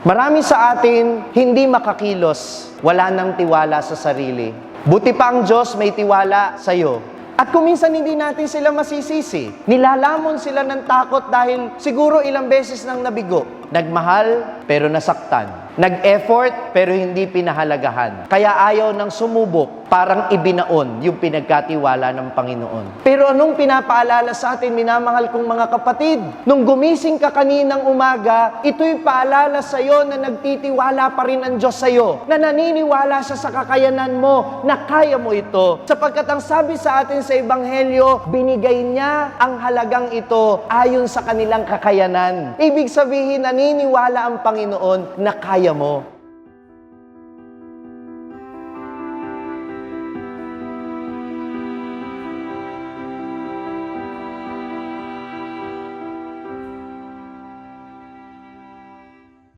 Marami sa atin hindi makakilos, wala nang tiwala sa sarili. Buti pa ang Diyos may tiwala sa iyo. At kung minsan hindi natin sila masisisi, nilalamon sila ng takot dahil siguro ilang beses nang nabigo. Nagmahal pero nasaktan. Nag-effort pero hindi pinahalagahan. Kaya ayaw ng sumubok, parang ibinaon yung pinagkatiwala ng Panginoon. Pero anong pinapaalala sa atin, minamahal kong mga kapatid? Nung gumising ka kaninang umaga, ito'y paalala sa iyo na nagtitiwala pa rin ang Diyos sa iyo, na naniniwala siya sa kakayanan mo, na kaya mo ito. Sapagkat ang sabi sa atin sa Ebanghelyo, binigay niya ang halagang ito ayon sa kanilang kakayanan. Ibig sabihin, naniniwala ang Panginoon na kaya mo.